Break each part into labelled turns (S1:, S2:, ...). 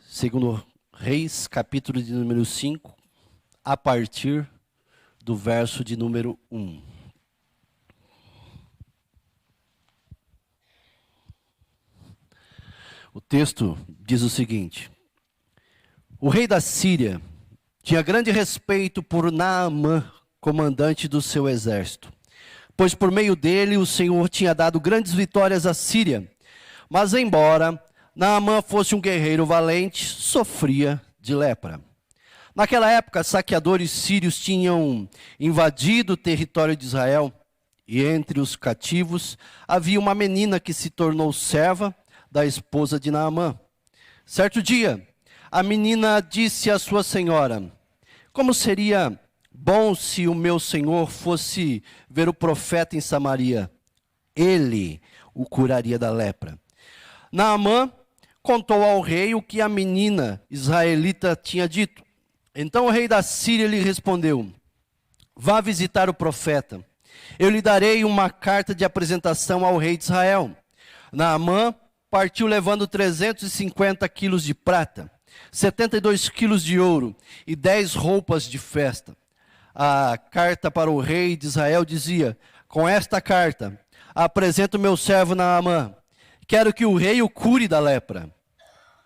S1: Segundo Reis, capítulo de número 5, a partir do verso de número 1. O texto diz o seguinte: o rei da Síria tinha grande respeito por Naamã, comandante do seu exército, pois por meio dele o Senhor tinha dado grandes vitórias à Síria. Mas embora Naamã fosse um guerreiro valente, sofria de lepra. Naquela época, saqueadores sírios tinham invadido o território de Israel, e entre os cativos havia uma menina que se tornou serva da esposa de Naamã. Certo dia, a menina disse à sua senhora: como seria bom se o meu senhor fosse ver o profeta em Samaria, ele o curaria da lepra. Naamã contou ao rei o que a menina israelita tinha dito. Então o rei da Síria lhe respondeu: vá visitar o profeta, eu lhe darei uma carta de apresentação ao rei de Israel. Naamã partiu levando 350 quilos de prata, 72 quilos de ouro e 10 roupas de festa. A carta para o rei de Israel dizia: com esta carta apresento meu servo Naamã, quero que o rei o cure da lepra.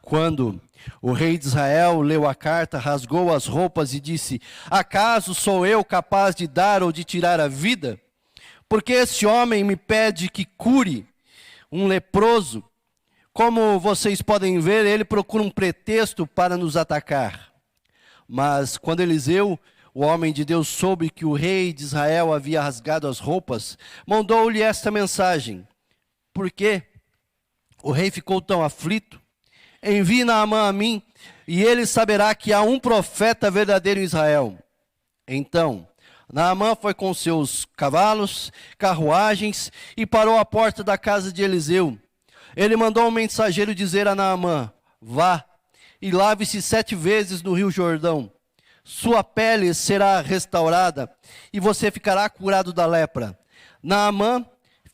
S1: Quando o rei de Israel leu a carta, rasgou as roupas e disse: acaso sou eu capaz de dar ou de tirar a vida? Porque esse homem me pede que cure um leproso. Como vocês podem ver, ele procura um pretexto para nos atacar. Mas quando Eliseu, o homem de Deus, soube que o rei de Israel havia rasgado as roupas, mandou-lhe esta mensagem: por quê? O rei ficou tão aflito? Envie Naamã a mim, e ele saberá que há um profeta verdadeiro em Israel. Então Naamã foi com seus cavalos, carruagens, e parou à porta da casa de Eliseu. Ele mandou um mensageiro dizer a Naamã: vá e lave-se 7 vezes no rio Jordão. Sua pele será restaurada e você ficará curado da lepra. Naamã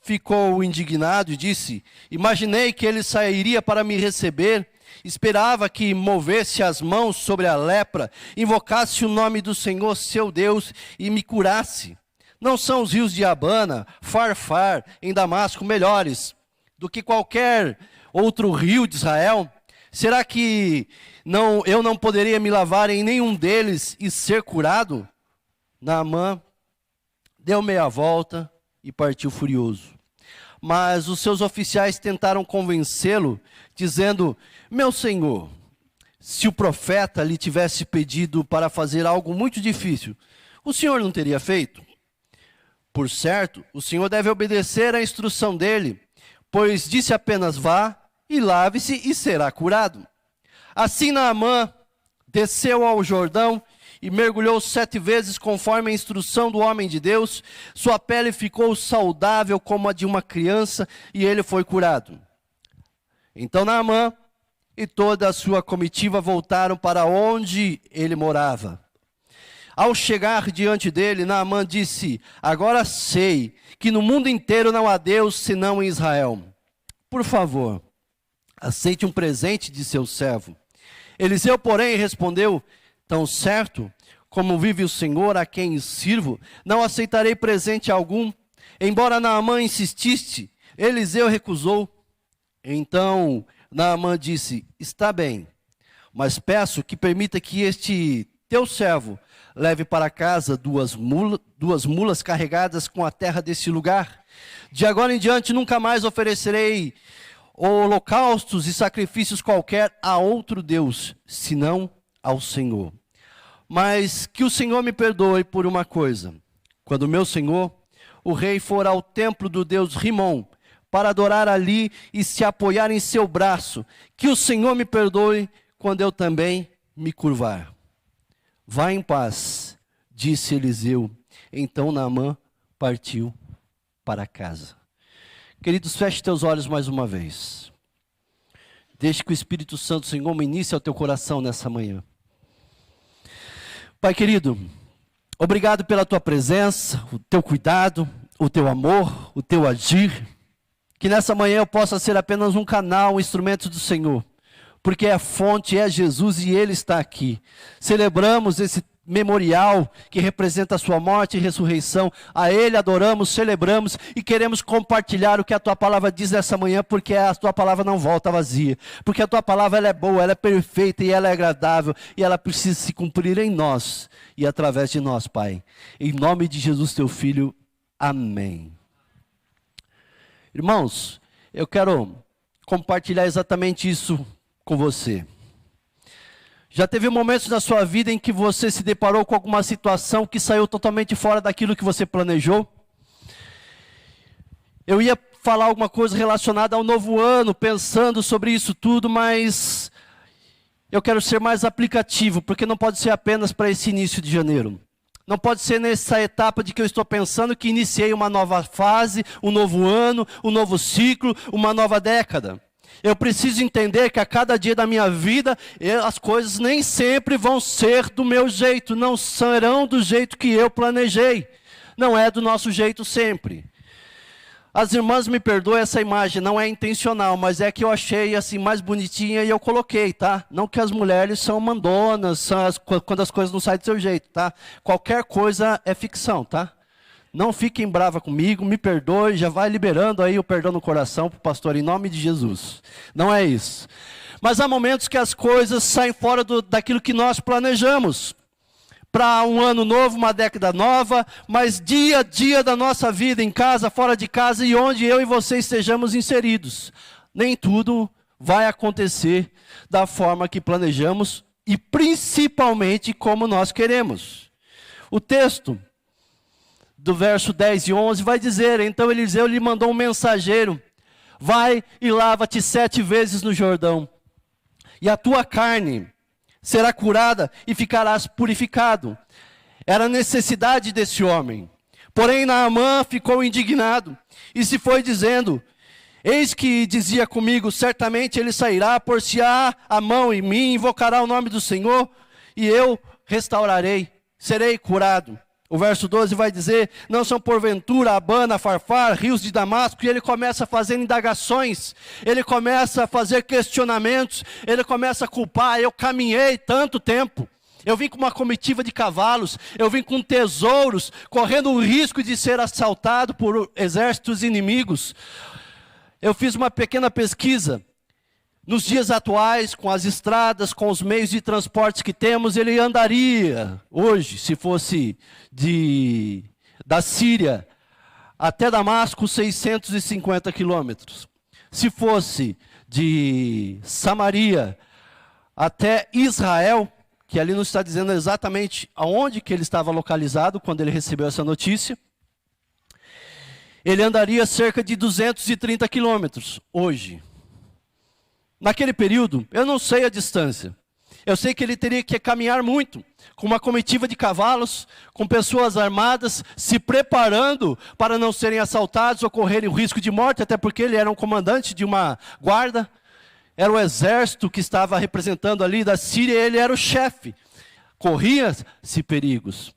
S1: ficou indignado e disse: imaginei que ele sairia para me receber, esperava que movesse as mãos sobre a lepra, invocasse o nome do Senhor seu Deus e me curasse. Não são os rios de Abana, Farfar, em Damasco melhores do que qualquer outro rio de Israel? Será que eu não poderia me lavar em nenhum deles e ser curado? Naamã deu meia volta e partiu furioso. Mas os seus oficiais tentaram convencê-lo, dizendo: meu senhor, se o profeta lhe tivesse pedido para fazer algo muito difícil, o senhor não teria feito? Por certo, o senhor deve obedecer à instrução dele, pois disse apenas: vá e lave-se e será curado. Assim Naamã desceu ao Jordão e mergulhou 7 vezes conforme a instrução do homem de Deus. Sua pele ficou saudável como a de uma criança e ele foi curado. Então Naamã e toda a sua comitiva voltaram para onde ele morava. Ao chegar diante dele, Naamã disse: agora sei que no mundo inteiro não há Deus senão em Israel. Por favor, aceite um presente de seu servo. Eliseu, porém, respondeu: tão certo como vive o Senhor a quem sirvo, não aceitarei presente algum. Embora Naamã insistisse, Eliseu recusou. Então Naamã disse: está bem, mas peço que permita que este teu servo leve para casa 2 mulas carregadas com a terra desse lugar. De agora em diante nunca mais oferecerei holocaustos e sacrifícios qualquer a outro Deus, senão ao Senhor. Mas que o Senhor me perdoe por uma coisa: quando meu senhor, o rei, for ao templo do Deus Rimom, para adorar ali e se apoiar em seu braço, que o Senhor me perdoe quando eu também me curvar. Vá em paz, disse Eliseu. Então Naamã partiu para casa. Queridos, feche teus olhos mais uma vez. Deixe que o Espírito Santo, Senhor, ministre ao teu coração nessa manhã. Pai querido, obrigado pela tua presença, o teu cuidado, o teu amor, o teu agir. Que nessa manhã eu possa ser apenas um canal, um instrumento do Senhor, porque a fonte é Jesus e Ele está aqui. Celebramos esse memorial que representa a sua morte e ressurreição. A Ele adoramos, celebramos e queremos compartilhar o que a Tua palavra diz nessa manhã, porque a Tua palavra não volta vazia. Porque a Tua palavra ela é boa, ela é perfeita e ela é agradável e ela precisa se cumprir em nós e através de nós, Pai. Em nome de Jesus, Teu Filho. Amém. Irmãos, eu quero compartilhar exatamente isso com você. Já teve momentos na sua vida em que você se deparou com alguma situação que saiu totalmente fora daquilo que você planejou? Eu ia falar alguma coisa relacionada ao novo ano, pensando sobre isso tudo, mas eu quero ser mais aplicativo, porque não pode ser apenas para esse início de janeiro. Não pode ser nessa etapa de que eu estou pensando que iniciei uma nova fase, um novo ano, um novo ciclo, uma nova década. Eu preciso entender que a cada dia da minha vida, as coisas nem sempre vão ser do meu jeito, não serão do jeito que eu planejei. Não é do nosso jeito sempre. As irmãs me perdoem essa imagem, não é intencional, mas é que eu achei assim mais bonitinha e eu coloquei, tá? Não que as mulheres são mandonas, quando as coisas não saem do seu jeito, tá? Qualquer coisa é ficção, tá? Não fiquem brava comigo, me perdoe, já vai liberando aí o perdão no coração para o pastor, em nome de Jesus. Não é isso. Mas há momentos que as coisas saem fora daquilo que nós planejamos. Para um ano novo, uma década nova, mas dia a dia da nossa vida, em casa, fora de casa e onde eu e você estejamos inseridos. Nem tudo vai acontecer da forma que planejamos e principalmente como nós queremos. O texto do verso 10 e 11 vai dizer: então Eliseu lhe mandou um mensageiro, vai e lava-te 7 vezes no Jordão, e a tua carne será curada e ficarás purificado. Era a necessidade desse homem. Porém Naamã ficou indignado e se foi dizendo: eis que dizia comigo, certamente ele sairá, por-se-á a mão em mim, invocará o nome do Senhor, e eu restaurarei, serei curado. O verso 12 vai dizer: não são porventura Abana, Farfar, rios de Damasco? E ele começa a fazer indagações, ele começa a fazer questionamentos, ele começa a culpar. Eu caminhei tanto tempo, eu vim com uma comitiva de cavalos, eu vim com tesouros, correndo o risco de ser assaltado por exércitos inimigos. Eu fiz uma pequena pesquisa. Nos dias atuais, com as estradas, com os meios de transporte que temos, ele andaria hoje, se fosse da Síria até Damasco, 650 quilômetros. Se fosse de Samaria até Israel, que ali não está dizendo exatamente aonde que ele estava localizado quando ele recebeu essa notícia, ele andaria cerca de 230 quilômetros hoje. Naquele período, eu não sei a distância. Eu sei que ele teria que caminhar muito, com uma comitiva de cavalos, com pessoas armadas, se preparando para não serem assaltados ou correrem o risco de morte, até porque ele era um comandante de uma guarda. Era o exército que estava representando ali da Síria, ele era o chefe. Corria-se perigos.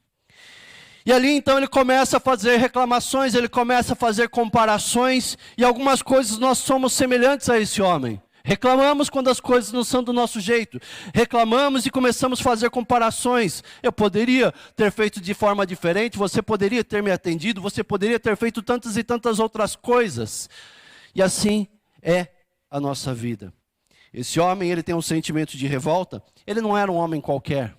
S1: E ali então ele começa a fazer reclamações, ele começa a fazer comparações, e algumas coisas nós somos semelhantes a esse homem. Reclamamos quando as coisas não são do nosso jeito. Reclamamos e começamos a fazer comparações. Eu poderia ter feito de forma diferente, você poderia ter me atendido, você poderia ter feito tantas e tantas outras coisas. E assim é a nossa vida. Esse homem, ele tem um sentimento de revolta. Ele não era um homem qualquer.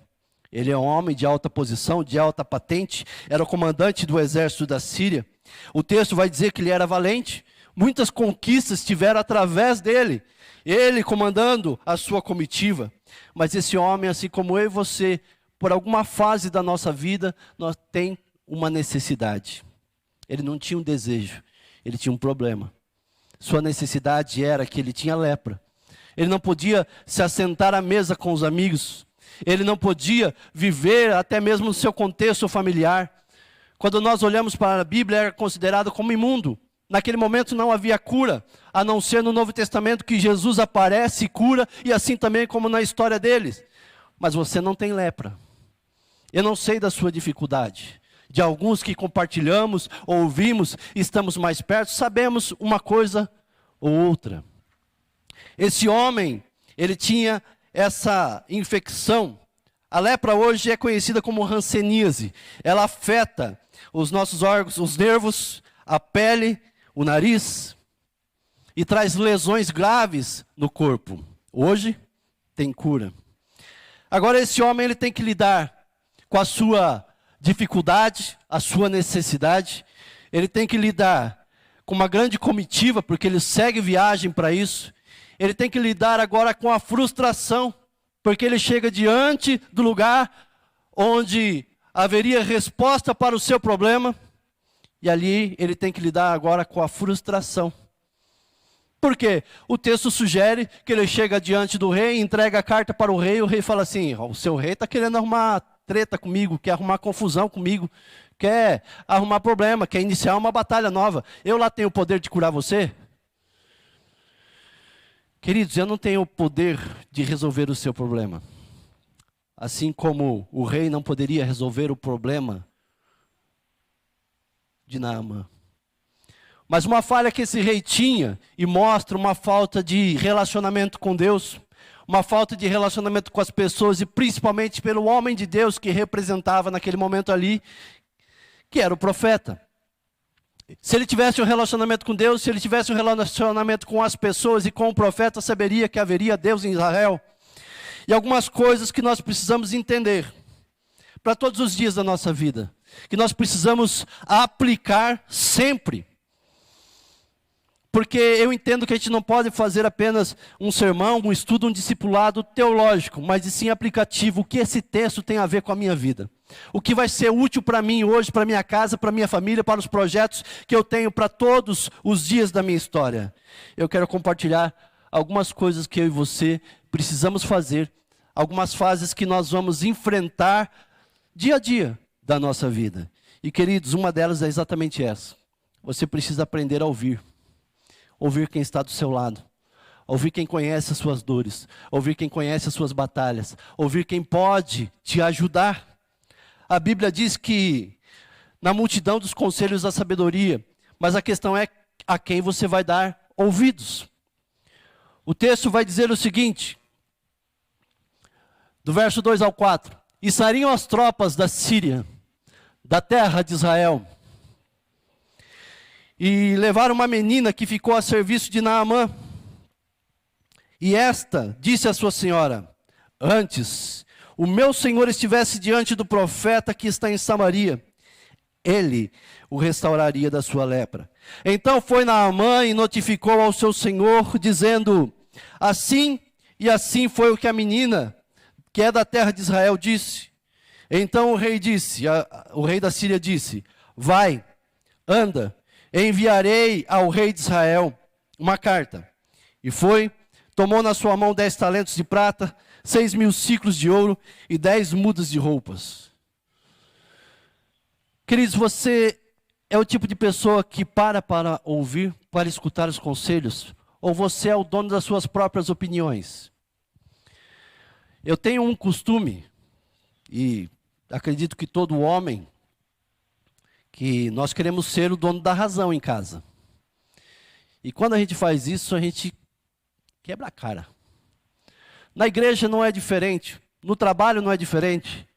S1: Ele é um homem de alta posição, de alta patente. Era o comandante do exército da Síria. O texto vai dizer que ele era valente. Muitas conquistas tiveram através dele. Ele comandando a sua comitiva. Mas esse homem, assim como eu e você, por alguma fase da nossa vida, nós tem uma necessidade. Ele não tinha um desejo, ele tinha um problema. Sua necessidade era que ele tinha lepra. Ele não podia se assentar à mesa com os amigos. Ele não podia viver até mesmo no seu contexto familiar. Quando nós olhamos para a Bíblia, era considerado como imundo. Naquele momento não havia cura, a não ser no Novo Testamento que Jesus aparece e cura, e assim também como na história deles. Mas você não tem lepra. Eu não sei da sua dificuldade. De alguns que compartilhamos, ouvimos, estamos mais perto, sabemos uma coisa ou outra. Esse homem, ele tinha essa infecção. A lepra hoje é conhecida como hanseníase. Ela afeta os nossos órgãos, os nervos, a pele, o nariz e traz lesões graves no corpo. Hoje tem cura. Agora esse homem ele tem que lidar com a sua dificuldade, a sua necessidade. Ele tem que lidar com uma grande comitiva, porque ele segue viagem para isso. Ele tem que lidar agora com a frustração, porque ele chega diante do lugar onde haveria resposta para o seu problema. E ali ele tem que lidar agora com a frustração. Por quê? O texto sugere que ele chega diante do rei, entrega a carta para o rei fala assim: o seu rei está querendo arrumar treta comigo, quer arrumar confusão comigo, quer arrumar problema, quer iniciar uma batalha nova. Eu lá tenho o poder de curar você? Queridos, eu não tenho o poder de resolver o seu problema. Assim como o rei não poderia resolver o problema de Naamã. Mas uma falha que esse rei tinha, e mostra uma falta de relacionamento com Deus, uma falta de relacionamento com as pessoas, e principalmente pelo homem de Deus que representava naquele momento ali, que era o profeta. Se ele tivesse um relacionamento com Deus, se ele tivesse um relacionamento com as pessoas e com o profeta, saberia que haveria Deus em Israel. E algumas coisas que nós precisamos entender, para todos os dias da nossa vida, que nós precisamos aplicar sempre. Porque eu entendo que a gente não pode fazer apenas um sermão, um estudo, um discipulado teológico, mas sim aplicativo. O que esse texto tem a ver com a minha vida? O que vai ser útil para mim hoje, para minha casa, para minha família, para os projetos que eu tenho para todos os dias da minha história? Eu quero compartilhar algumas coisas que eu e você precisamos fazer, algumas fases que nós vamos enfrentar dia a dia da nossa vida. E queridos, uma delas é exatamente essa. Você precisa aprender a ouvir. Ouvir quem está do seu lado. Ouvir quem conhece as suas dores. Ouvir quem conhece as suas batalhas. Ouvir quem pode te ajudar. A Bíblia diz que na multidão dos conselhos da sabedoria, mas a questão é a quem você vai dar ouvidos. O texto vai dizer o seguinte, do verso 2 ao 4. E saíram as tropas da Síria, da terra de Israel, e levaram uma menina que ficou a serviço de Naamã. E esta disse à sua senhora: antes o meu senhor estivesse diante do profeta que está em Samaria, ele o restauraria da sua lepra. Então foi Naamã e notificou ao seu senhor, dizendo: assim e assim foi o que a menina, que é da terra de Israel, disse. Então o rei disse, o rei da Síria disse: vai, anda, enviarei ao rei de Israel uma carta. E foi, tomou na sua mão 10 talentos de prata, 6.000 ciclos de ouro e 10 mudas de roupas. Queridos, você é o tipo de pessoa que para ouvir, para escutar os conselhos? Ou você é o dono das suas próprias opiniões? Eu tenho um costume, e acredito que todo homem, que nós queremos ser o dono da razão em casa. E quando a gente faz isso, a gente quebra a cara. Na igreja não é diferente, no trabalho não é diferente.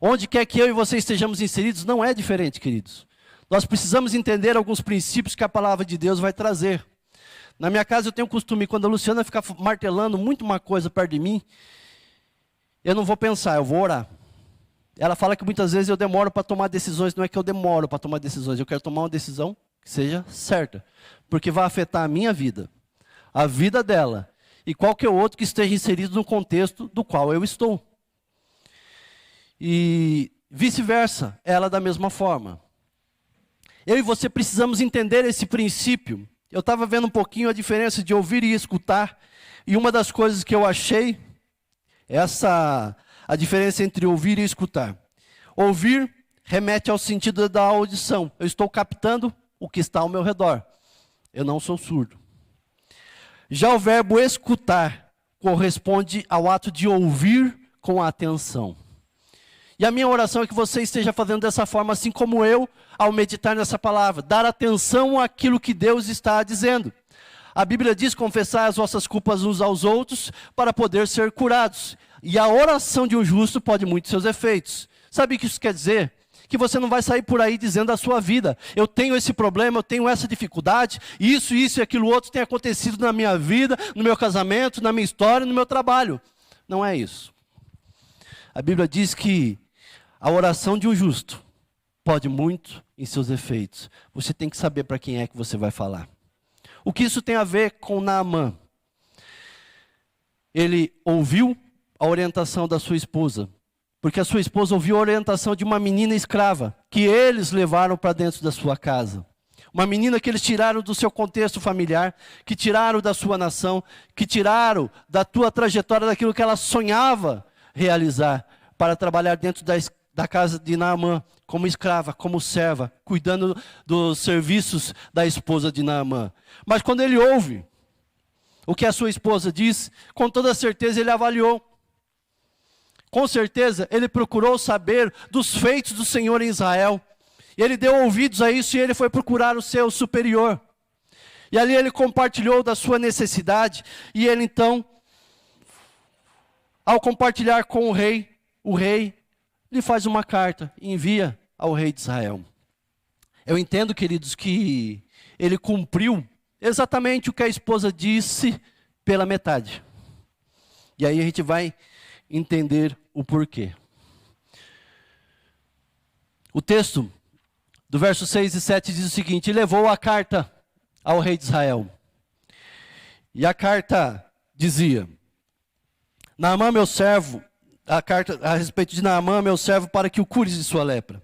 S1: Onde quer que eu e você estejamos inseridos, não é diferente, queridos. Nós precisamos entender alguns princípios que a palavra de Deus vai trazer. Na minha casa eu tenho um costume, quando a Luciana ficar martelando muito uma coisa perto de mim, eu não vou pensar, eu vou orar. Ela fala que muitas vezes eu demoro para tomar decisões. Não é que eu demoro para tomar decisões, eu quero tomar uma decisão que seja certa. Porque vai afetar a minha vida, a vida dela e qualquer outro que esteja inserido no contexto do qual eu estou. E vice-versa, ela da mesma forma. Eu e você precisamos entender esse princípio. Eu estava vendo um pouquinho a diferença de ouvir e escutar. E uma das coisas que eu achei, a diferença entre ouvir e escutar. Ouvir remete ao sentido da audição. Eu estou captando o que está ao meu redor. Eu não sou surdo. Já o verbo escutar corresponde ao ato de ouvir com atenção. E a minha oração é que você esteja fazendo dessa forma, assim como eu, ao meditar nessa palavra. Dar atenção àquilo que Deus está dizendo. A Bíblia diz: confessar as vossas culpas uns aos outros para poder ser curados. E a oração de um justo pode muito seus efeitos. Sabe o que isso quer dizer? Que você não vai sair por aí dizendo a sua vida: eu tenho esse problema, eu tenho essa dificuldade, isso e aquilo outro tem acontecido na minha vida, no meu casamento, na minha história, no meu trabalho. Não é isso. A Bíblia diz que a oração de um justo pode muito em seus efeitos. Você tem que saber para quem é que você vai falar. O que isso tem a ver com Naamã? Ele ouviu a orientação da sua esposa, porque a sua esposa ouviu a orientação de uma menina escrava, que eles levaram para dentro da sua casa. Uma menina que eles tiraram do seu contexto familiar, que tiraram da sua nação, que tiraram da tua trajetória, daquilo que ela sonhava realizar, para trabalhar dentro da casa de Naamã, como escrava, como serva, cuidando dos serviços da esposa de Naamã. Mas quando ele ouve o que a sua esposa diz, com toda certeza ele avaliou. Com certeza ele procurou saber dos feitos do Senhor em Israel. E ele deu ouvidos a isso e ele foi procurar o seu superior. E ali ele compartilhou da sua necessidade. E ele então, ao compartilhar com o rei lhe faz uma carta e envia ao rei de Israel. Eu entendo, queridos, que ele cumpriu exatamente o que a esposa disse pela metade. E aí a gente vai entender o porquê. O texto do verso 6 e 7 diz o seguinte: e levou a carta ao rei de Israel. E a carta dizia: Naamã, meu servo, a carta a respeito de Naamã, meu servo, para que o cures de sua lepra.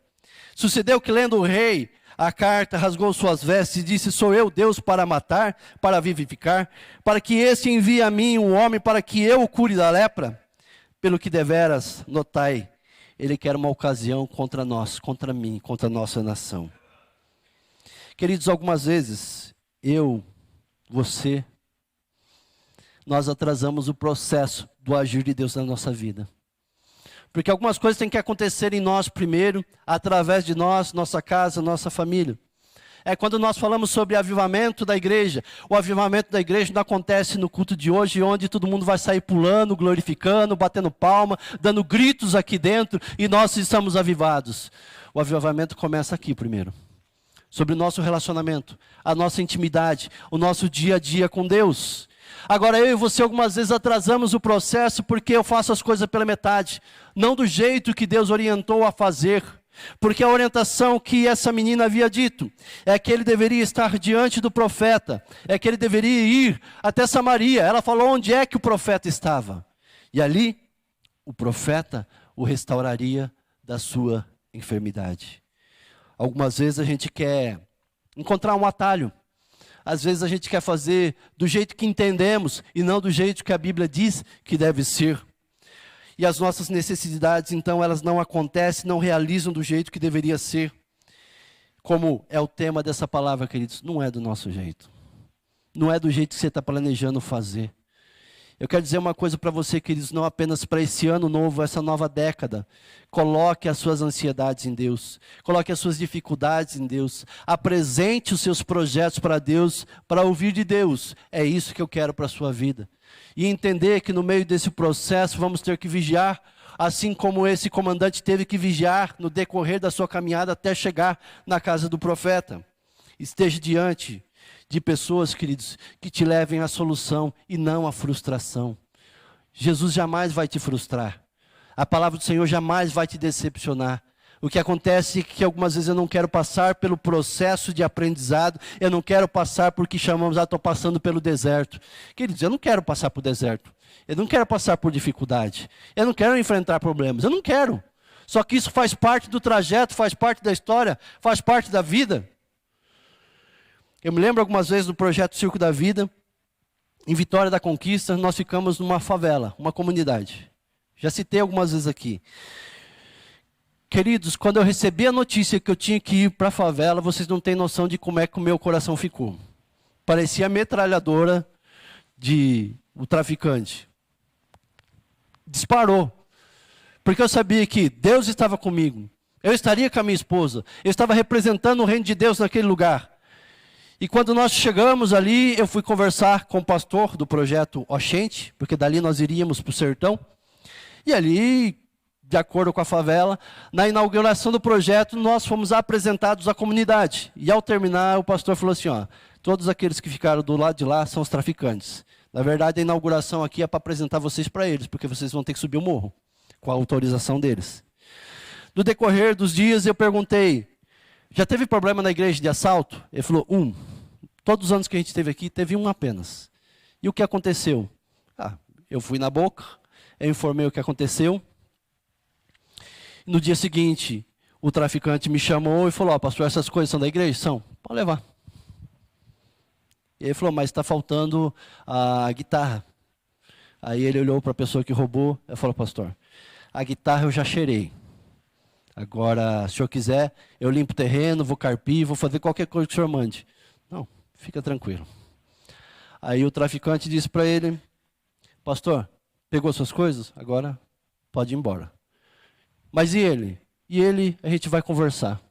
S1: Sucedeu que, lendo o rei a carta, rasgou suas vestes e disse: sou eu Deus para matar, para vivificar, para que este envie a mim um homem para que eu o cure da lepra? Pelo que deveras, notai, ele quer uma ocasião contra nós, contra mim, contra a nossa nação. Queridos, algumas vezes, você, nós atrasamos o processo do agir de Deus na nossa vida. Porque algumas coisas têm que acontecer em nós primeiro, através de nós, nossa casa, nossa família. É quando nós falamos sobre avivamento da igreja. O avivamento da igreja não acontece no culto de hoje, onde todo mundo vai sair pulando, glorificando, batendo palma, dando gritos aqui dentro, e nós estamos avivados. O avivamento começa aqui primeiro. Sobre o nosso relacionamento, a nossa intimidade, o nosso dia a dia com Deus. Agora eu e você algumas vezes atrasamos o processo porque eu faço as coisas pela metade. Não do jeito que Deus orientou a fazer. Porque a orientação que essa menina havia dito é que ele deveria estar diante do profeta, é que ele deveria ir até Samaria. Ela falou onde é que o profeta estava. E ali, o profeta o restauraria da sua enfermidade. Algumas vezes a gente quer encontrar um atalho. Às vezes a gente quer fazer do jeito que entendemos e não do jeito que a Bíblia diz que deve ser. E as nossas necessidades, então, elas não acontecem, não realizam do jeito que deveria ser. Como é o tema dessa palavra, queridos, não é do nosso jeito. Não é do jeito que você está planejando fazer. Eu quero dizer uma coisa para você, queridos, não apenas para esse ano novo, essa nova década. Coloque as suas ansiedades em Deus. Coloque as suas dificuldades em Deus. Apresente os seus projetos para Deus, para ouvir de Deus. É isso que eu quero para a sua vida. E entender que no meio desse processo vamos ter que vigiar, assim como esse comandante teve que vigiar no decorrer da sua caminhada até chegar na casa do profeta. Esteja diante de pessoas, queridos, que te levem à solução e não à frustração. Jesus jamais vai te frustrar. A palavra do Senhor jamais vai te decepcionar. O que acontece é que algumas vezes eu não quero passar pelo processo de aprendizado, eu não quero passar por que chamamos, estou passando pelo deserto. Queridos, eu não quero passar por deserto, eu não quero passar por dificuldade, eu não quero enfrentar problemas, eu não quero. Só que isso faz parte do trajeto, faz parte da história, faz parte da vida. Eu me lembro algumas vezes do projeto Circo da Vida, em Vitória da Conquista, nós ficamos numa favela, uma comunidade. Já citei algumas vezes aqui. Queridos, quando eu recebi a notícia que eu tinha que ir para a favela, vocês não têm noção de como é que o meu coração ficou. Parecia a metralhadora o traficante. Disparou. Porque eu sabia que Deus estava comigo. Eu estaria com a minha esposa. Eu estava representando o reino de Deus naquele lugar. E quando nós chegamos ali, eu fui conversar com o pastor do projeto Oxente, porque dali nós iríamos para o sertão. E ali, de acordo com a favela, na inauguração do projeto, nós fomos apresentados à comunidade. E ao terminar, o pastor falou assim, ó, todos aqueles que ficaram do lado de lá são os traficantes. Na verdade, a inauguração aqui é para apresentar vocês para eles, porque vocês vão ter que subir o morro, com a autorização deles. No decorrer dos dias, eu perguntei, já teve problema na igreja de assalto? Ele falou, Todos os anos que a gente teve aqui, teve um apenas. E o que aconteceu? Eu fui na boca, eu informei o que aconteceu. No dia seguinte, o traficante me chamou e falou, pastor, essas coisas são da igreja? São, pode levar. E ele falou, mas está faltando a guitarra. Aí ele olhou para a pessoa que roubou e falou, pastor, a guitarra eu já cheirei. Agora, se o senhor quiser, eu limpo o terreno, vou carpir, vou fazer qualquer coisa que o senhor mande. Não, fica tranquilo. Aí o traficante disse para ele, pastor, pegou suas coisas? Agora pode ir embora. Mas e ele? E ele, a gente vai conversar.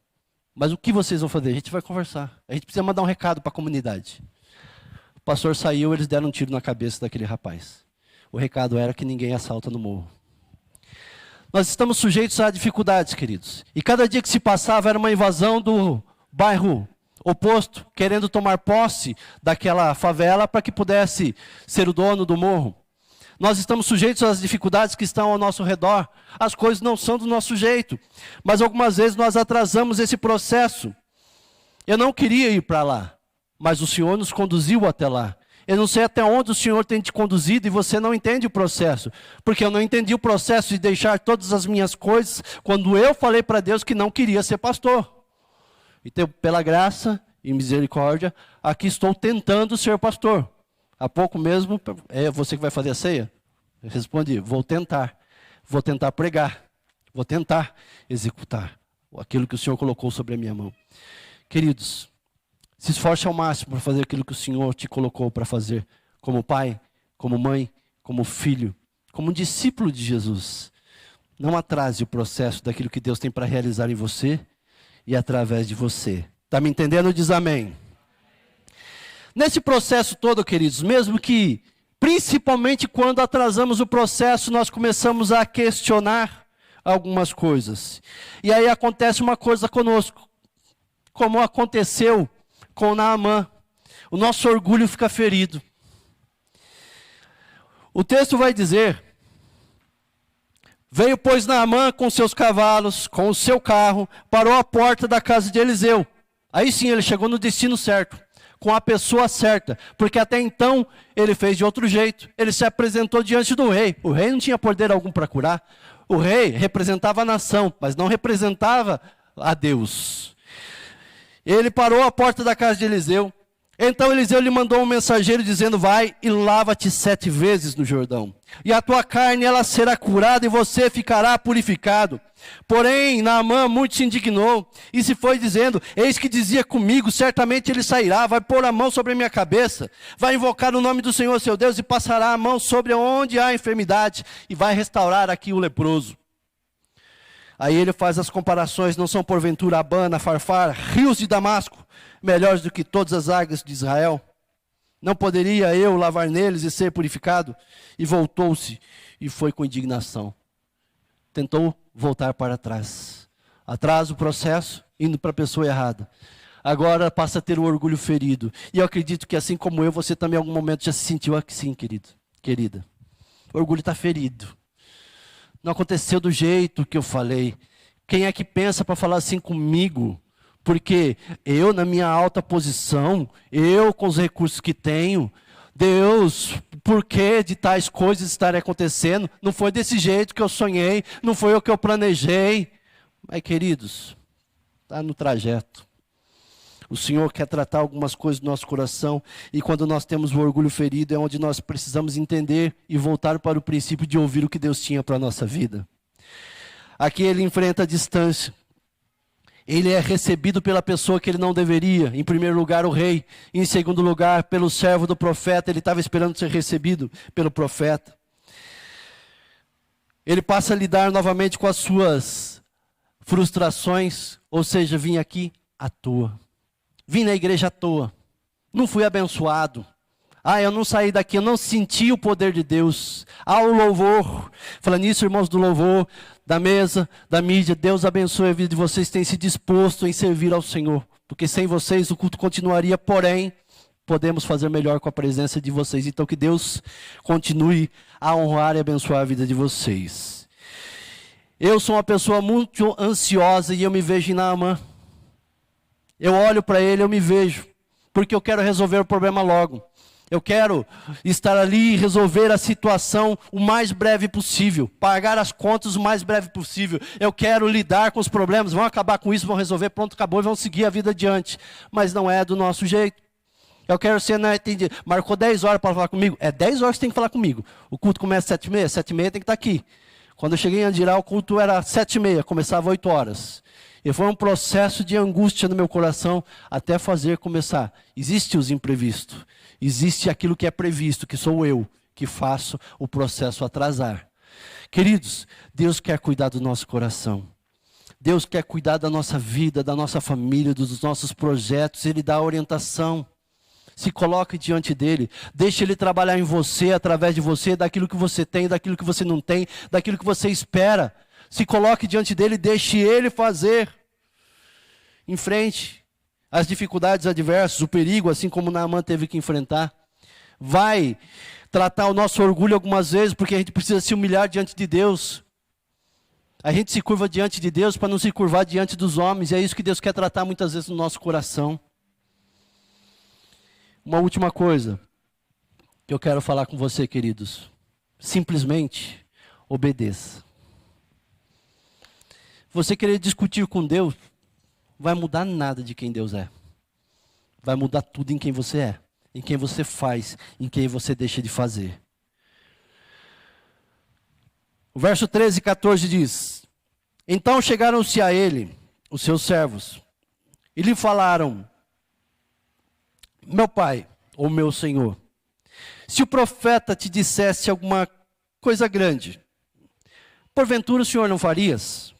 S1: Mas o que vocês vão fazer? A gente vai conversar. A gente precisa mandar um recado para a comunidade. O pastor saiu, eles deram um tiro na cabeça daquele rapaz. O recado era que ninguém assalta no morro. Nós estamos sujeitos a dificuldades, queridos. E cada dia que se passava era uma invasão do bairro oposto, querendo tomar posse daquela favela para que pudesse ser o dono do morro. Nós estamos sujeitos às dificuldades que estão ao nosso redor. As coisas não são do nosso jeito. Mas algumas vezes nós atrasamos esse processo. Eu não queria ir para lá, mas o Senhor nos conduziu até lá. Eu não sei até onde o Senhor tem te conduzido e você não entende o processo. Porque eu não entendi o processo de deixar todas as minhas coisas quando eu falei para Deus que não queria ser pastor. Então, pela graça e misericórdia, aqui estou tentando ser pastor. Há pouco mesmo, é você que vai fazer a ceia? Eu respondi, vou tentar pregar, vou tentar executar aquilo que o Senhor colocou sobre a minha mão. Queridos, se esforce ao máximo para fazer aquilo que o Senhor te colocou para fazer, como pai, como mãe, como filho, como discípulo de Jesus. Não atrase o processo daquilo que Deus tem para realizar em você e através de você. Está me entendendo? Diz amém. Nesse processo todo, queridos, mesmo que, principalmente quando atrasamos o processo, nós começamos a questionar algumas coisas. E aí acontece uma coisa conosco, como aconteceu com Naamã. O nosso orgulho fica ferido. O texto vai dizer, veio, pois, Naamã com seus cavalos, com o seu carro, parou à porta da casa de Eliseu. Aí sim, ele chegou no destino certo, com a pessoa certa, porque até então ele fez de outro jeito. Ele se apresentou diante do rei. O rei não tinha poder algum para curar. O rei representava a nação, mas não representava a Deus. Ele parou à porta da casa de Eliseu. Então Eliseu lhe mandou um mensageiro dizendo, vai e lava-te 7 vezes no Jordão. E a tua carne ela será curada e você ficará purificado. Porém, Naamã muito se indignou e se foi dizendo, eis que dizia comigo, certamente ele sairá, vai pôr a mão sobre a minha cabeça, vai invocar o nome do Senhor seu Deus e passará a mão sobre onde há enfermidade e vai restaurar aqui o leproso. Aí ele faz as comparações, não são porventura Abana, Farfar, rios de Damasco, melhores do que todas as águas de Israel? Não poderia eu lavar neles e ser purificado? E voltou-se e foi com indignação. Tentou voltar para trás. Atrasa o processo, indo para a pessoa errada. Agora passa a ter o orgulho ferido. E eu acredito que assim como eu, você também em algum momento já se sentiu assim, querido, querida. O orgulho está ferido. Não aconteceu do jeito que eu falei. Quem é que pensa para falar assim comigo? Porque eu, na minha alta posição, eu com os recursos que tenho, Deus, por que de tais coisas estarem acontecendo? Não foi desse jeito que eu sonhei, não foi o que eu planejei. Mas, queridos, está no trajeto. O Senhor quer tratar algumas coisas do nosso coração, e quando nós temos o orgulho ferido, é onde nós precisamos entender e voltar para o princípio de ouvir o que Deus tinha para a nossa vida. Aqui ele enfrenta a distância. Ele é recebido pela pessoa que ele não deveria. Em primeiro lugar, o rei. Em segundo lugar, pelo servo do profeta. Ele estava esperando ser recebido pelo profeta. Ele passa a lidar novamente com as suas frustrações. Ou seja, vim aqui à toa. Vim na igreja à toa. não fui abençoado. Eu não saí daqui, eu não senti o poder de Deus. O louvor. Falando nisso, irmãos do louvor, da mesa, da mídia, Deus abençoe a vida de vocês, tem se disposto em servir ao Senhor. Porque sem vocês o culto continuaria, porém, podemos fazer melhor com a presença de vocês. Então que Deus continue a honrar e abençoar a vida de vocês. Eu sou uma pessoa muito ansiosa e eu me vejo em Naamã. Eu olho para ele, eu me vejo, porque eu quero resolver o problema logo. Eu quero estar ali e resolver a situação o mais breve possível. Pagar as contas o mais breve possível. Eu quero lidar com os problemas. Vão acabar com isso, vão resolver, pronto, acabou e vão seguir a vida adiante. Mas não é do nosso jeito. Eu quero ser entendido. Marcou 10 horas para falar comigo. É 10 horas que você tem que falar comigo. O culto começa às 7h30. 7h30 tem que estar aqui. Quando eu cheguei em Andirá, o culto era 7h30. Começava às 8 horas. E foi um processo de angústia no meu coração até fazer começar. Existe os imprevistos. Existe aquilo que é previsto, que sou eu, que faço o processo atrasar. Queridos, Deus quer cuidar do nosso coração. Deus quer cuidar da nossa vida, da nossa família, dos nossos projetos. Ele dá orientação. Se coloque diante dele. Deixe ele trabalhar em você, através de você, daquilo que você tem, daquilo que você não tem, daquilo que você espera. Se coloque diante dele, deixe ele fazer. Enfrente as dificuldades adversas, o perigo, assim como Naamã teve que enfrentar. Vai tratar o nosso orgulho algumas vezes, porque a gente precisa se humilhar diante de Deus. A gente se curva diante de Deus para não se curvar diante dos homens. E é isso que Deus quer tratar muitas vezes no nosso coração. Uma última coisa que eu quero falar com você, queridos. Simplesmente obedeça. Você querer discutir com Deus, vai mudar nada de quem Deus é. Vai mudar tudo em quem você é, em quem você faz, em quem você deixa de fazer. O verso 13 e 14 diz: Então chegaram-se a ele, os seus servos, e lhe falaram: Meu pai, ou meu senhor, se o profeta te dissesse alguma coisa grande, porventura o senhor não farias?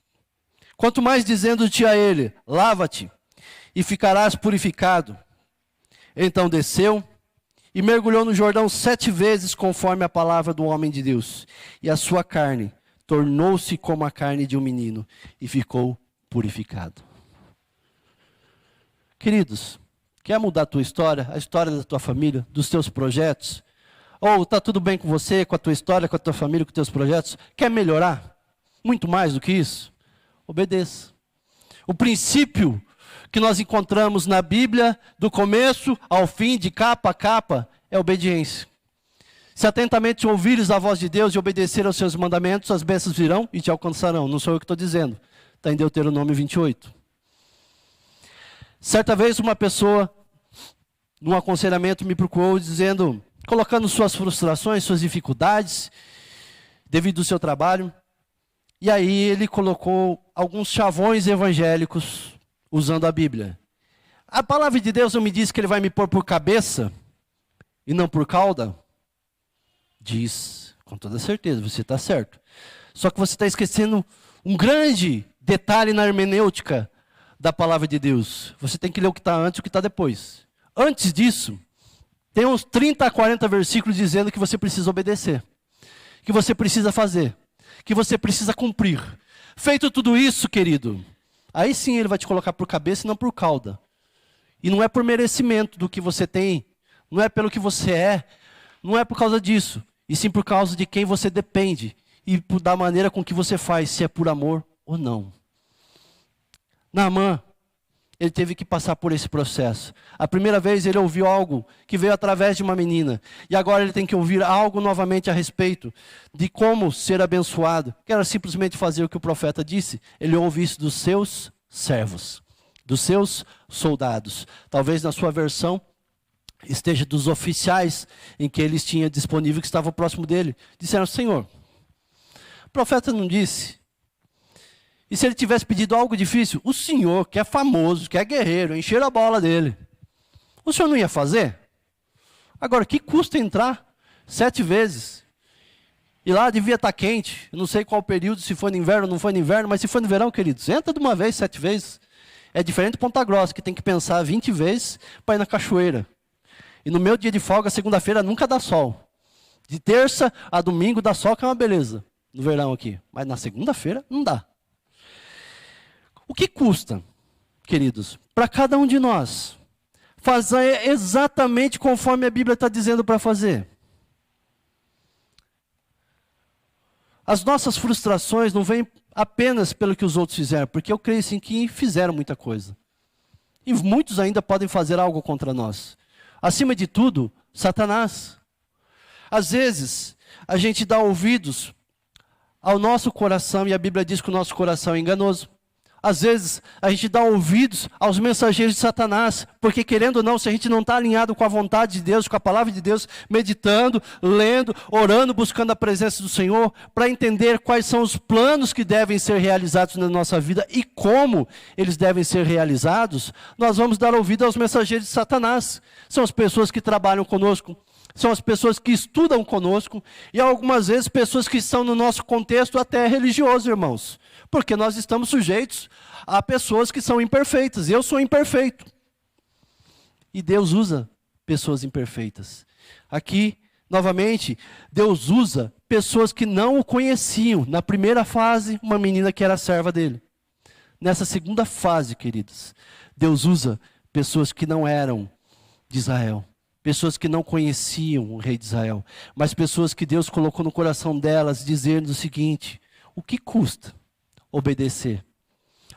S1: Quanto mais dizendo-te a ele: lava-te e ficarás purificado. Então desceu e mergulhou no Jordão 7 vezes, conforme a palavra do homem de Deus. E a sua carne tornou-se como a carne de um menino e ficou purificado. Queridos, quer mudar a tua história, a história da tua família, dos teus projetos? Ou está tudo bem com você, com a tua história, com a tua família, com os teus projetos? Quer melhorar? Muito mais do que isso? Obedeça. O princípio que nós encontramos na Bíblia, do começo ao fim, de capa a capa, é obediência. Se atentamente ouvires a voz de Deus e obedecer aos seus mandamentos, as bênçãos virão e te alcançarão. Não sou eu que estou dizendo. Está em Deuteronômio 28. Certa vez uma pessoa, num aconselhamento, me procurou dizendo, colocando suas frustrações, suas dificuldades, devido ao seu trabalho. E aí ele colocou alguns chavões evangélicos usando a Bíblia. A palavra de Deus não me diz que ele vai me pôr por cabeça e não por cauda? Diz, com toda certeza, você está certo. Só que você está esquecendo um grande detalhe na hermenêutica da palavra de Deus. Você tem que ler o que está antes e o que está depois. Antes disso, tem uns 30 a 40 versículos dizendo que você precisa obedecer, que você precisa fazer, que você precisa cumprir. Feito tudo isso, querido, aí sim ele vai te colocar por cabeça e não por cauda. E não é por merecimento do que você tem, não é pelo que você é, não é por causa disso, e sim por causa de quem você depende e da maneira com que você faz, se é por amor ou não. Naamã, ele teve que passar por esse processo. A primeira vez ele ouviu algo que veio através de uma menina. E agora ele tem que ouvir algo novamente a respeito de como ser abençoado. Que era simplesmente fazer o que o profeta disse. Ele ouve isso dos seus servos, dos seus soldados. Talvez na sua versão esteja dos oficiais em que eles tinham disponível, que estavam próximo dele. Disseram: Senhor, o profeta não disse? E se ele tivesse pedido algo difícil, o senhor, que é famoso, que é guerreiro, encher a bola dele, o senhor não ia fazer? Agora, que custa entrar 7 vezes? E lá devia estar quente, eu não sei qual período, se foi no inverno ou não foi no inverno, mas se foi no verão, queridos, entra de uma vez, 7 vezes. É diferente de Ponta Grossa, que tem que pensar 20 vezes para ir na cachoeira. E no meu dia de folga, segunda-feira, nunca dá sol. De terça a domingo dá sol, que é uma beleza, no verão aqui. Mas na segunda-feira, não dá. O que custa, queridos, para cada um de nós, fazer exatamente conforme a Bíblia está dizendo para fazer? As nossas frustrações não vêm apenas pelo que os outros fizeram, porque eu creio sim que fizeram muita coisa. E muitos ainda podem fazer algo contra nós. Acima de tudo, Satanás. Às vezes, a gente dá ouvidos ao nosso coração, e a Bíblia diz que o nosso coração é enganoso. Às vezes, a gente dá ouvidos aos mensageiros de Satanás, porque querendo ou não, se a gente não está alinhado com a vontade de Deus, com a palavra de Deus, meditando, lendo, orando, buscando a presença do Senhor, para entender quais são os planos que devem ser realizados na nossa vida e como eles devem ser realizados, nós vamos dar ouvido aos mensageiros de Satanás. São as pessoas que trabalham conosco, são as pessoas que estudam conosco, e algumas vezes pessoas que estão no nosso contexto até religioso, irmãos. Porque nós estamos sujeitos a pessoas que são imperfeitas. Eu sou imperfeito. E Deus usa pessoas imperfeitas. Aqui, novamente, Deus usa pessoas que não o conheciam. Na primeira fase, uma menina que era serva dele. Nessa segunda fase, queridos, Deus usa pessoas que não eram de Israel. Pessoas que não conheciam o rei de Israel. Mas pessoas que Deus colocou no coração delas, dizendo o seguinte: o que custa obedecer?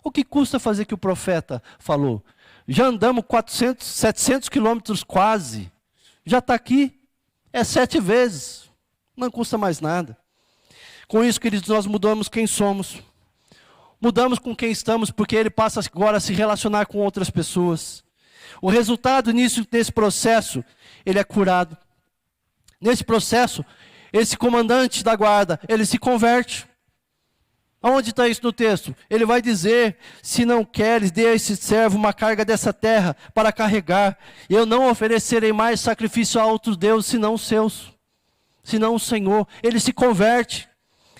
S1: O que custa fazer o que o profeta falou? Já andamos 400, 700 quilômetros quase. Já está aqui. É 7 vezes. Não custa mais nada. Com isso, queridos, nós mudamos quem somos. Mudamos com quem estamos, porque ele passa agora a se relacionar com outras pessoas. O resultado nesse processo, ele é curado. Nesse processo, esse comandante da guarda, ele se converte. Aonde está isso no texto? Ele vai dizer: se não queres, dê a esse servo uma carga dessa terra para carregar. Eu não oferecerei mais sacrifício a outros deuses, senão os seus, senão o Senhor. Ele se converte.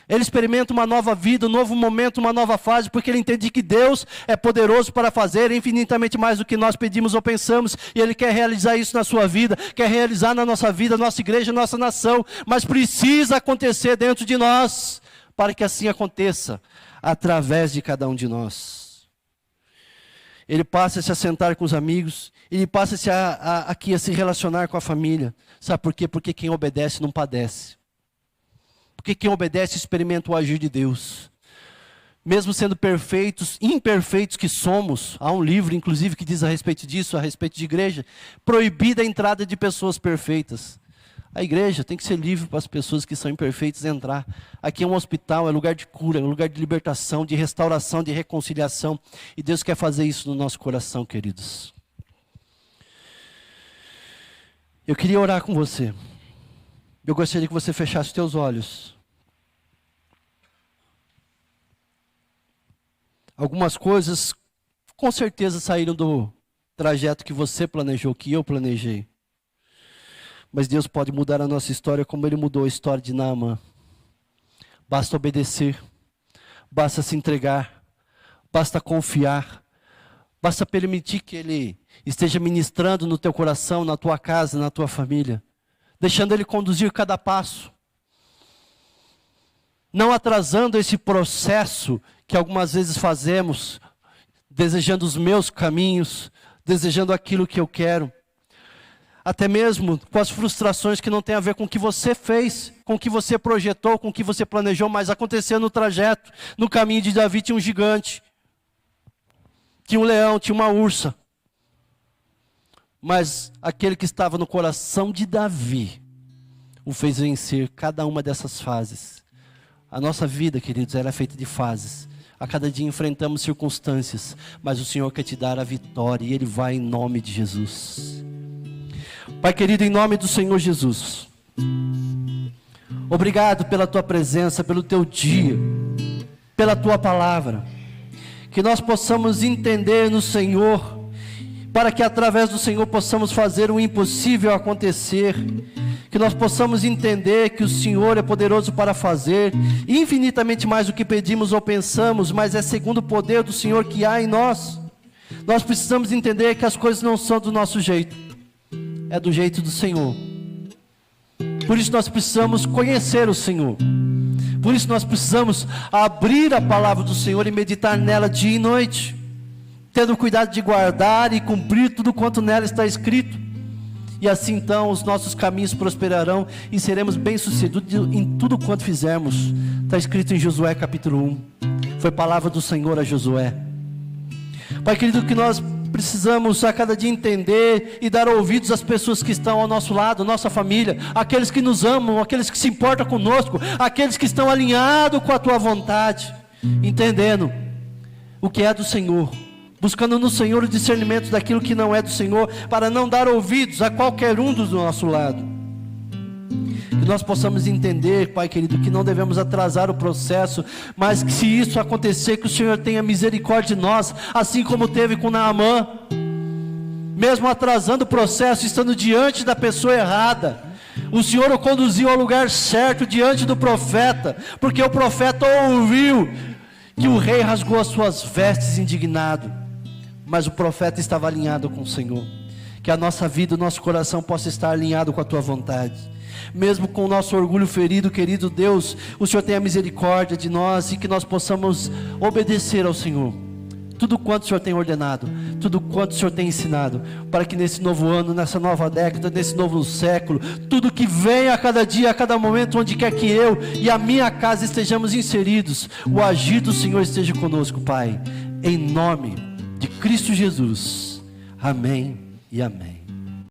S1: Ele experimenta uma nova vida, um novo momento, uma nova fase, porque ele entende que Deus é poderoso para fazer infinitamente mais do que nós pedimos ou pensamos, e Ele quer realizar isso na sua vida, quer realizar na nossa vida, nossa igreja, nossa nação, mas precisa acontecer dentro de nós, para que assim aconteça através de cada um de nós. Ele passa a se assentar com os amigos, ele passa aqui a se relacionar com a família. Sabe por quê? Porque quem obedece não padece. Porque quem obedece experimenta o agir de Deus. Mesmo sendo perfeitos, imperfeitos que somos, há um livro inclusive que diz a respeito disso, a respeito de igreja, proibida a entrada de pessoas perfeitas. A igreja tem que ser livre para as pessoas que são imperfeitas entrar. Aqui é um hospital, é lugar de cura, é lugar de libertação, de restauração, de reconciliação. E Deus quer fazer isso no nosso coração, queridos. Eu queria orar com você. Eu gostaria que você fechasse os teus olhos. Algumas coisas com certeza saíram do trajeto que você planejou, que eu planejei. Mas Deus pode mudar a nossa história como Ele mudou a história de Naamã. Basta obedecer, basta se entregar, basta confiar, basta permitir que Ele esteja ministrando no teu coração, na tua casa, na tua família, deixando Ele conduzir cada passo, não atrasando esse processo que algumas vezes fazemos, desejando os meus caminhos, desejando aquilo que eu quero. Até mesmo com as frustrações que não tem a ver com o que você fez, com o que você projetou, com o que você planejou, mas aconteceu no trajeto. No caminho de Davi tinha um gigante, tinha um leão, tinha uma ursa. Mas aquele que estava no coração de Davi o fez vencer cada uma dessas fases. A nossa vida, queridos, ela é feita de fases. A cada dia enfrentamos circunstâncias, mas o Senhor quer te dar a vitória e Ele vai em nome de Jesus. Pai querido, em nome do Senhor Jesus, obrigado pela Tua presença, pelo Teu dia, pela Tua palavra. Que nós possamos entender no Senhor, para que através do Senhor possamos fazer o impossível acontecer. Que nós possamos entender que o Senhor é poderoso para fazer infinitamente mais do que pedimos ou pensamos, mas é segundo o poder do Senhor que há em nós. Nós precisamos entender que as coisas não são do nosso jeito, é do jeito do Senhor. Por isso nós precisamos conhecer o Senhor. Por isso nós precisamos abrir a palavra do Senhor e meditar nela dia e noite, tendo cuidado de guardar e cumprir tudo quanto nela está escrito. E assim então os nossos caminhos prosperarão e seremos bem-sucedidos em tudo quanto fizermos. Está escrito em Josué capítulo 1. Foi palavra do Senhor a Josué. Pai querido, que nós precisamos a cada dia entender e dar ouvidos às pessoas que estão ao nosso lado, nossa família, aqueles que nos amam, aqueles que se importam conosco, aqueles que estão alinhados com a Tua vontade, entendendo o que é do Senhor, buscando no Senhor o discernimento daquilo que não é do Senhor, para não dar ouvidos a qualquer um do nosso lado. Que nós possamos entender, Pai querido, que não devemos atrasar o processo, mas que se isso acontecer, que o Senhor tenha misericórdia de nós, assim como teve com Naamã, mesmo atrasando o processo, estando diante da pessoa errada, o Senhor o conduziu ao lugar certo, diante do profeta, porque o profeta ouviu que o rei rasgou as suas vestes indignado, mas o profeta estava alinhado com o Senhor. Que a nossa vida, o nosso coração possa estar alinhado com a Tua vontade, mesmo com o nosso orgulho ferido. Querido Deus, o Senhor tenha misericórdia de nós e que nós possamos obedecer ao Senhor, tudo quanto o Senhor tem ordenado, tudo quanto o Senhor tem ensinado, para que nesse novo ano, nessa nova década, nesse novo século, tudo que vem a cada dia, a cada momento, onde quer que eu e a minha casa estejamos inseridos, o agir do Senhor esteja conosco, Pai, em nome de Cristo Jesus, amém e amém.